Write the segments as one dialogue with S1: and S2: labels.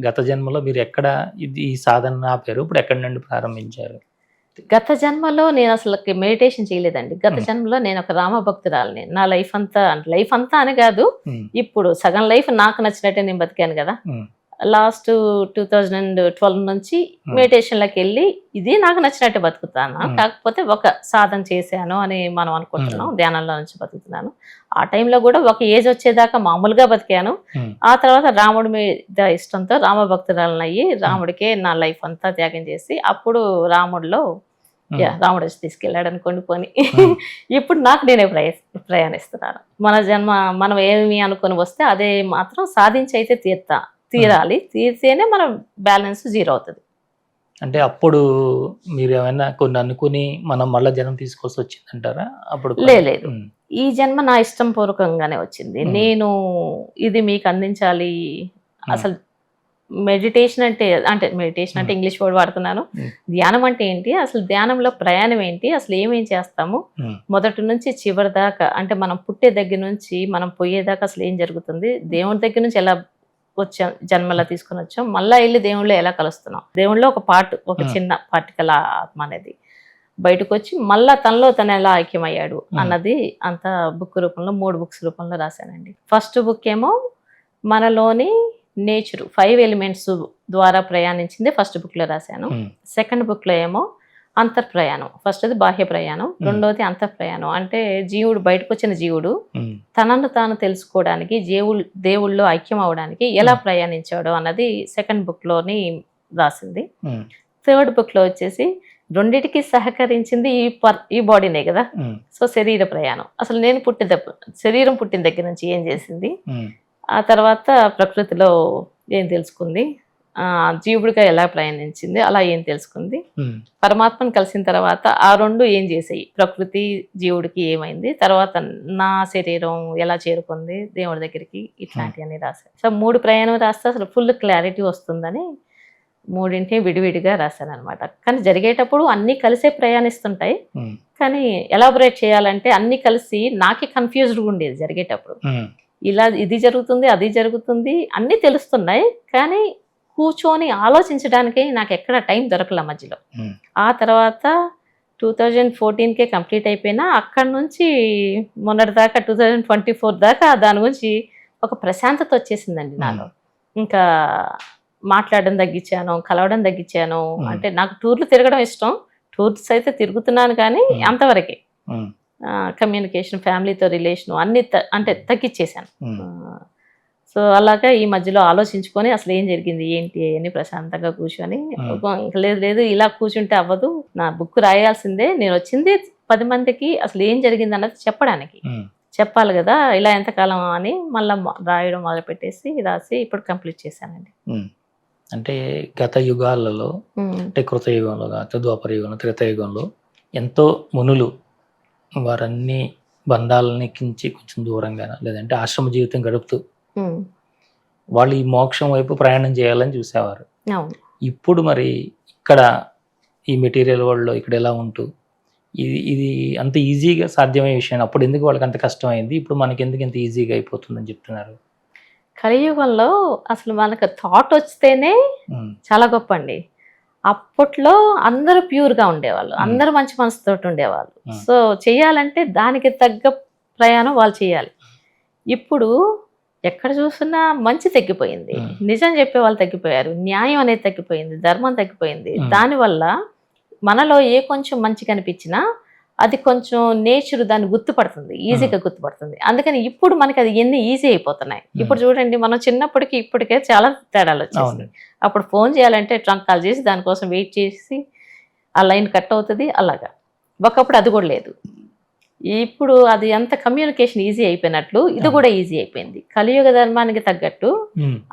S1: గత జన్మలో మీరు ఎక్కడ ఈ సాధన ఆపారు? ఇప్పుడు ఎక్కడి నుండి ప్రారంభించారు?
S2: గత జన్మలో నేను అసలు మెడిటేషన్ చేయలేదండి. గత జన్మలో నేను ఒక రామ భక్తురాలిని. నా లైఫ్ అంతా లైఫ్ అంతా అని కాదు. ఇప్పుడు సగం లైఫ్ నాకు నచ్చినట్టే నేను బతికాను కదా. లాస్ట్ 2012 నుంచి మెడిటేషన్లోకి వెళ్ళి ఇది నాకు నచ్చినట్టు బతుకుతాను. కాకపోతే ఒక సాధన చేశాను అని మనం అనుకుంటున్నాం. ధ్యానంలో నుంచి బతుకుతున్నాను. ఆ టైంలో కూడా ఒక ఏజ్ వచ్చేదాకా మామూలుగా బతికాను. ఆ తర్వాత రాముడి మీద ఇష్టంతో రామ భక్తురాలను అయ్యి రాముడికే నా లైఫ్ అంతా త్యాగం చేసి అప్పుడు రాముడిలో రాముడు వచ్చి తీసుకెళ్ళాడు అనుకోండి పోని. ఇప్పుడు నాకు నేనే ప్రయాణిస్తున్నాను. మన జన్మ మనం ఏమి అనుకుని వస్తే అదే మాత్రం సాధించి అయితే తీరాలి. తీరితేనే మన బ్యాలెన్స్ 0 అవుతుంది.
S1: అంటే అప్పుడు మీరు ఏమైనా కొన్ని అనుకుని మనం మళ్ళీ జన్మ తీసుకోవాల్సి వచ్చిందంటారా? అప్పుడు
S2: లేదు, ఈ జన్మ నా ఇష్టం పూర్వకంగానే వచ్చింది. నేను ఇది మీకు అందించాలి. అసలు మెడిటేషన్ అంటే మెడిటేషన్ అంటే ఇంగ్లీష్ వర్డ్ వాడుతున్నాను. ధ్యానం అంటే ఏంటి, అసలు ధ్యానంలో ప్రయాణం ఏంటి, అసలు ఏమేం చేస్తాము, మొదటి నుంచి చివరి దాకా, అంటే మనం పుట్టే దగ్గర నుంచి మనం పోయేదాకా అసలు ఏం జరుగుతుంది, దేవుడి దగ్గర నుంచి ఎలా వచ్చాం, జన్మలా తీసుకుని వచ్చాం, మళ్ళీ వెళ్ళి దేవుళ్ళో ఎలా కలుస్తున్నాం, దేవుళ్ళో ఒక పార్ట్, ఒక చిన్న పార్టికల్ ఆత్మ అనేది బయటకు వచ్చి మళ్ళా తనలో తను ఎలా ఐక్యమయ్యాడు అన్నది అంత బుక్ రూపంలో 3 బుక్స్ రూపంలో రాశానండి. ఫస్ట్ బుక్ ఏమో మనలోని నేచర్ 5 ఎలిమెంట్స్ ద్వారా ప్రయాణించింది ఫస్ట్ బుక్లో రాశాను. సెకండ్ బుక్లో ఏమో అంతర్ప్రయాణం. ఫస్ట్ అది బాహ్య ప్రయాణం, రెండోది అంతర్ప్రయాణం. అంటే జీవుడు, బయటకు వచ్చిన జీవుడు తనను తాను తెలుసుకోవడానికి, దేవుళ్ళలో ఐక్యం అవడానికి ఎలా ప్రయాణించాడు అన్నది సెకండ్ బుక్లోని రాసింది. థర్డ్ బుక్లో వచ్చేసి రెండిటికి సహకరించింది ఈ బాడీనే కదా. సో శరీర ప్రయాణం, అసలు నేను శరీరం పుట్టిన దగ్గర నుంచి ఏం చేసింది, ఆ తర్వాత ప్రకృతిలో ఏం తెలుసుకుంది, జీవుడిగా ఎలా ప్రయాణించింది, అలా ఏం తెలుసుకుంది, పరమాత్మను కలిసిన తర్వాత ఆ రెండు ఏం చేసాయి, ప్రకృతి జీవుడికి ఏమైంది, తర్వాత నా శరీరం ఎలా చేరుకుంది దేవుడి దగ్గరికి, ఇట్లాంటివన్నీ రాశాను. సో 3 ప్రయాణం రాస్తే అసలు ఫుల్ క్లారిటీ వస్తుందని 3 విడివిడిగా రాశాను అనమాట. కానీ జరిగేటప్పుడు అన్ని కలిసే ప్రయాణిస్తుంటాయి. కానీ ఎలాబొరేట్ చేయాలంటే అన్ని కలిసి నాకే కన్ఫ్యూజ్డ్గా ఉండేది జరిగేటప్పుడు. ఇలా ఇది జరుగుతుంది, అది జరుగుతుంది, అన్నీ తెలుస్తున్నాయి, కానీ కూర్చొని ఆలోచించడానికి నాకు ఎక్కడ టైం దొరకలే మధ్యలో. ఆ తర్వాత 2014కే కంప్లీట్ అయిపోయినా అక్కడి నుంచి మొన్నటి దాకా 2024 దాకా దాని గురించి ఒక ప్రశాంతత వచ్చేసిందండి నాలో. ఇంకా మాట్లాడడం తగ్గించాను, కలవడం తగ్గించాను. అంటే నాకు టూర్లు తిరగడం ఇష్టం, టూర్స్ అయితే తిరుగుతున్నాను, కానీ అంతవరకే. కమ్యూనికేషన్, ఫ్యామిలీతో రిలేషను అన్ని అంటే తగ్గించేశాను. సో అలాగా ఈ మధ్యలో ఆలోచించుకొని అసలు ఏం జరిగింది ఏంటి అని ప్రశాంతంగా కూర్చొని, లేదు ఇలా కూర్చుంటే అవ్వదు, నా బుక్ రాయాల్సిందే, నేను వచ్చింది 10 మందికి అసలు ఏం జరిగింది అన్నది చెప్పడానికి, చెప్పాలి కదా, ఇలా ఎంతకాలం అని మళ్ళీ రాయడం మొదలుపెట్టేసి రాసి ఇప్పుడు కంప్లీట్ చేశానండి.
S1: అంటే గత యుగాలలో, అంటే కృతయుగంలో, ద్వాపర యుగంలో, త్రేతాయుగంలో ఎంతో మునులు వారన్ని బంధాలని కించి కొంచెం దూరంగా, లేదంటే ఆశ్రమ జీవితం గడుపుతూ వాళ్ళు ఈ మోక్షం వైపు ప్రయాణం చేయాలని చూసేవారు. ఇప్పుడు మరి ఇక్కడ ఈ మెటీరియల్ వరల్డ్లో ఇక్కడ ఎలా ఉంటూ ఇది అంత ఈజీగా సాధ్యమయ్యే విషయం, అప్పుడు ఎందుకు వాళ్ళకి అంత కష్టమైంది, ఇప్పుడు మనకి ఎందుకు ఇంత ఈజీగా అయిపోతుందని చెప్తున్నారు?
S2: కలియుగంలో అసలు మనకు థాట్ వస్తేనే చాలా గొప్ప అండి. అప్పట్లో అందరూ ప్యూర్గా ఉండేవాళ్ళు, అందరూ మంచి మనసుతో ఉండేవాళ్ళు. సో చేయాలంటే దానికి తగ్గ ప్రయాణం వాళ్ళు చేయాలి. ఇప్పుడు ఎక్కడ చూసినా మంచి తగ్గిపోయింది, నిజం చెప్పే వాళ్ళు తగ్గిపోయారు, న్యాయం అనేది తగ్గిపోయింది, ధర్మం తగ్గిపోయింది. దానివల్ల మనలో ఏ కొంచెం మంచి కనిపించినా అది కొంచెం నేచర్ దాన్ని గుర్తుపడుతుంది, ఈజీగా గుర్తుపడుతుంది. అందుకని ఇప్పుడు మనకి అది ఎన్ని ఈజీ అయిపోతున్నాయి. ఇప్పుడు చూడండి, మనం చిన్నప్పటికి ఇప్పటికే చాలా తేడాలు వచ్చేసింది. అప్పుడు ఫోన్ చేయాలంటే ట్రంక్ కాల్ చేసి దానికోసం వెయిట్ చేసి ఆ లైన్ కట్ అవుతుంది, అలాగా. ఒకప్పుడు అది కూడా లేదు. ఇప్పుడు అది అంత కమ్యూనికేషన్ ఈజీ అయిపోయినట్లు ఇది కూడా ఈజీ అయిపోయింది. కలియుగ ధర్మానికి తగ్గట్టు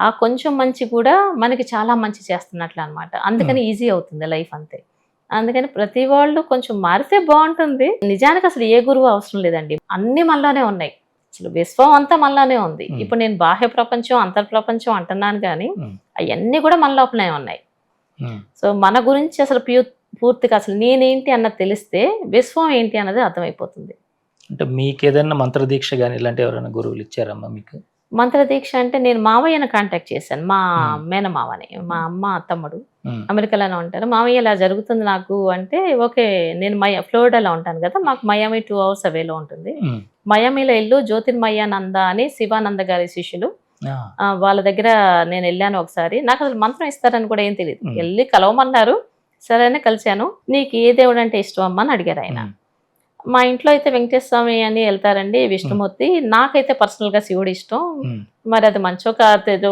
S2: ఆ కొంచెం మంచి కూడా మనకి చాలా మంచి చేస్తున్నట్లు అనమాట. అందుకని ఈజీ అవుతుంది లైఫ్ అంతే. అందుకని ప్రతి వాళ్ళు కొంచెం మారితే బాగుంటుంది. నిజానికి అసలు ఏ గురువు అవసరం లేదండి, అన్ని మనలోనే ఉన్నాయి. అసలు విశ్వం అంతా మనలోనే ఉంది. ఇప్పుడు నేను బాహ్య ప్రపంచం, అంతర్ప్రపంచం అంటున్నాను, కానీ అవన్నీ కూడా మన లోపలనే ఉన్నాయి. సో మన గురించి అసలు పూర్తిగా అసలు నేనేంటి అన్నది తెలిస్తే విశ్వం ఏంటి అన్నది అర్థమైపోతుంది.
S1: అంటే మీకు ఏదైనా మంత్రదీక్ష కానీ ఇలాంటి ఎవరైనా గురువులు ఇచ్చారమ్మా మీకు?
S2: మంత్రదీక్ష అంటే నేను మావయ్యను కాంటాక్ట్ చేశాను, మా మేనమావని, మా అమ్మ తమ్ముడు అమెరికాలోనే ఉంటారు. మావయ్య ఇలా జరుగుతుంది నాకు అంటే, ఓకే నేను ఫ్లోరిడాలో ఉంటాను కదా, మాకు మయామి 2 hours అవేలో ఉంటుంది. మయామిలో ఇల్లు జ్యోతిర్మయానంద అని శివానంద గారి శిష్యులు, వాళ్ళ దగ్గర నేను వెళ్ళాను ఒకసారి. నాకు అసలు మంత్రం ఇస్తారని కూడా ఏం తెలియదు, వెళ్ళి కలవమన్నారు, సరే అని కలిశాను. నీకు ఏ దేవుడు అంటే ఇష్టం అమ్మ అని అడిగారు ఆయన. మా ఇంట్లో అయితే వెంకటేశ్వర స్వామి అని వెళ్తారండి, విష్ణుమూర్తి. నాకైతే పర్సనల్ గా శివుడు ఇష్టం. మరి అది మంచో కాదో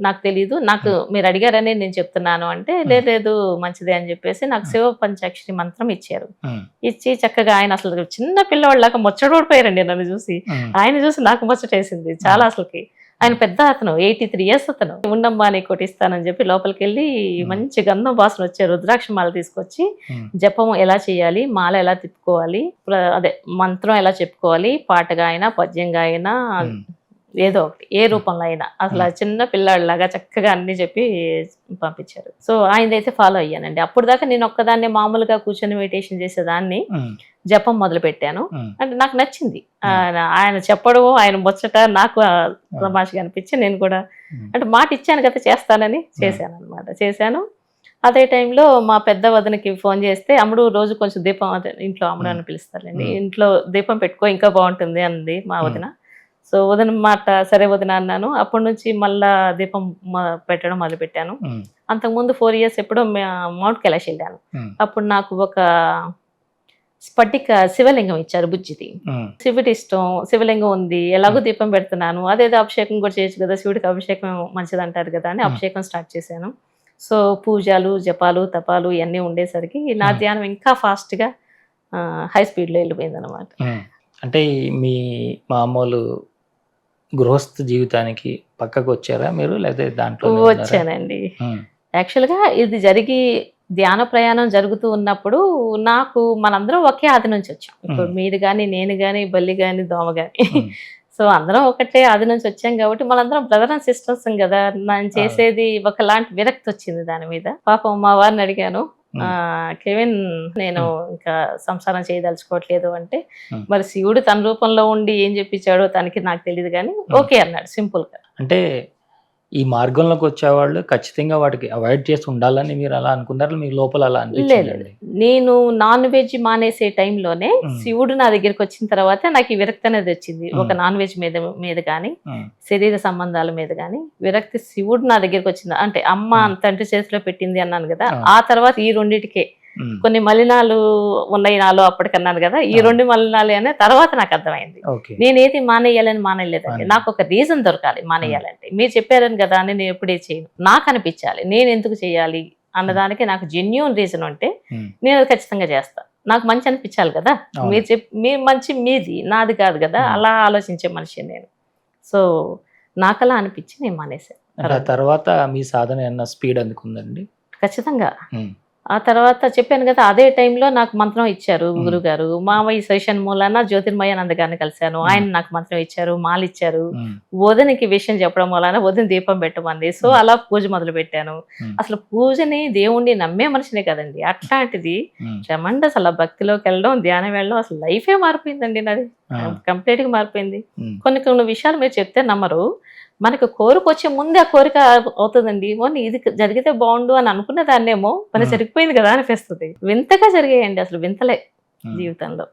S2: నాకు తెలీదు, నాకు మీరు అడిగారని నేను చెప్తున్నాను అంటే, లేదు మంచిదే అని చెప్పేసి నాకు శివ పంచాక్షరి మంత్రం ఇచ్చారు. ఇచ్చి చక్కగా ఆయన అసలు చిన్న పిల్లవాళ్ళలాగా ముచ్చటోడిపోయారండి నన్ను చూసి. ఆయన చూసి నాకు ముచ్చటేసింది చాలా. అసలుకి ఆయన పెద్ద అతను, 83 years అతను. ఉండమ్మా నీకు కొట్టిస్తానని చెప్పి లోపలికి వెళ్ళి మంచి గంధం వాసన వచ్చే రుద్రాక్ష మాల తీసుకొచ్చి, జపం ఎలా చేయాలి, మాల ఎలా తిప్పుకోవాలి, అదే మంత్రం ఎలా చెప్పుకోవాలి, పాటగా అయినా పద్యంగా అయినా ఏదో ఒకటి, ఏ రూపంలో అయినా, అసలు ఆ చిన్న పిల్లాడిలాగా చక్కగా అన్ని చెప్పి పంపించారు. సో ఆయనదైతే ఫాలో అయ్యానండి. అప్పుడు దాకా నేను ఒక్కదాన్ని మామూలుగా కూర్చొని మెడిటేషన్ చేసేదాన్ని, జపం మొదలు పెట్టాను. అంటే నాకు నచ్చింది ఆయన చెప్పడం, ఆయన ముచ్చట నాకు తమాషగా అనిపించి నేను కూడా అంటే మాట ఇచ్చాను కదా చేస్తానని చేశాను అనమాట. చేశాను. అదే టైంలో మా పెద్ద వదినకి ఫోన్ చేస్తే, అమ్ముడు రోజు కొంచెం దీపం, అదే ఇంట్లో అమ్ముడు అని పిలుస్తారండి, ఇంట్లో దీపం పెట్టుకో ఇంకా బాగుంటుంది అంది మా వదిన. సో వదిన మాట సరే వదిన అన్నాను. అప్పటి నుంచి మళ్ళా దీపం పెట్టడం మొదలు పెట్టాను. అంతకుముందు 4 years ఎప్పుడో మౌంట్ కైలాష్ వెళ్ళాను. అప్పుడు నాకు ఒక స్ఫటిక శివలింగం ఇచ్చారు, బుజ్జిది. శివుడి ఇష్టం, శివలింగం ఉంది, ఎలాగో దీపం పెడుతున్నాను, అదేదో అభిషేకం కూడా చేయొచ్చు కదా, శివుడికి అభిషేకం మంచిది అంటారు కదా అని అభిషేకం స్టార్ట్ చేశాను. సో పూజలు, జపాలు, తపాలు ఇవన్నీ ఉండేసరికి నా ధ్యానం ఇంకా ఫాస్ట్గా హై స్పీడ్లో వెళ్ళిపోయింది అనమాట.
S1: అంటే మీ మామూలు గృహస్థ జీవితానికి పక్కకు వచ్చారా మీరు, లేదా దాంట్లో?
S2: వచ్చానండి. యాక్చువల్గా ఇది జరిగి ధ్యాన ప్రయాణం జరుగుతూ ఉన్నప్పుడు నాకు, మనందరం ఒకే ఆది నుంచి వచ్చాం. ఇప్పుడు మీరు కానీ, నేను కానీ, బల్లి కానీ, దోమ కానీ, సో అందరం ఒకటే ఆది నుంచి వచ్చాం కాబట్టి మనందరం బ్రదర్ అండ్ సిస్టర్స్ కదా. నేను చేసేది ఒకలాంటి విరక్తి వచ్చింది దాని మీద. పాపం మా వారిని అడిగాను, కెవిన్ నేను ఇంకా సంసారం చేయదలుచుకోవట్లేదు అంటే, మరి శివుడు తన రూపంలో ఉండి ఏం చెప్పించాడో తనకి నాకు తెలియదు కానీ ఓకే అన్నాడు సింపుల్ గా.
S1: అంటే ఈ మార్గంలోకి వచ్చేవాళ్ళు ఖచ్చితంగా వాటికి అవాయిడ్ చేసి ఉండాలని మీరు అలా అనుకున్నారు, మీ లోపల అలా అనిపించలేదు?
S2: నేను నాన్ వెజ్ మానేసే టైంలోనే శివుడు నా దగ్గరికి వచ్చిన తర్వాత నాకు ఈ విరక్తి అనేది వచ్చింది. ఒక నాన్ వెజ్ మీద కానీ, శరీర సంబంధాల మీద కానీ విరక్తి శివుడు నా దగ్గరికి వచ్చింది. అంటే అమ్మ తండ్రి చేతిలో పెట్టింది అన్నాను కదా, ఆ తర్వాత ఈ రెండిటికే కొన్ని మలినాలు ఉన్నాయి నాలో అప్పటికన్నాను కదా, ఈ 2 మలినాలు అనే తర్వాత నాకు అర్థమైంది. నేనేది మానేయలేదండి, నాకు ఒక రీజన్ దొరకాలి మానేయాలంటే. మీరు చెప్పారని కదా అని నేను ఎప్పుడే చేయను, నాకు అనిపించాలి నేను ఎందుకు చేయాలి అన్నదానికి నాకు జెన్యూన్ రీజన్ ఉంటే నేను అది ఖచ్చితంగా చేస్తా. నాకు మంచి అనిపించాలి కదా, మీ మంచి మీది, నాది కాదు కదా, అలా ఆలోచించే మనిషి నేను. సో నాకు అలా అనిపించి నేను మానేశాను.
S1: తర్వాత మీ సాధన ఏమన్నా స్పీడ్ అందుకుందండి?
S2: ఖచ్చితంగా. ఆ తర్వాత చెప్పాను కదా, అదే టైంలో నాకు మంత్రం ఇచ్చారు గురుగారు. మామయ్య సెషన్ మూలాన జ్యోతిర్మయానంద గారిని కలిశాను, ఆయన నాకు మంత్రం ఇచ్చారు, మాల ఇచ్చారు. వదినకి విషయం చెప్పడం వలన వదిన దీపం పెట్టమంది. సో అలా పూజ మొదలు పెట్టాను. అసలు పూజని దేవుణ్ణి నమ్మే మనిషినే కదండి, అట్లాంటిది ట్రెమండస్ అలా భక్తిలోకి వెళ్ళడం, ధ్యానం వెళ్ళడం, అసలు లైఫే మారిపోయిందండి నాది, కంప్లీట్ గా మారిపోయింది. కొన్ని విషయాలు మీరు చెప్తే నమ్మరు. మనకు కోరిక వచ్చే ముందే ఆ కోరిక అవుతుందండి, ఇది జరిగితే బాగుండు అని అనుకున్న దాన్నేమో మరి జరిగిపోయింది కదా అనిపిస్తుంది. వింతగా జరిగాయండి, అసలు వింతలే జీవితంలో.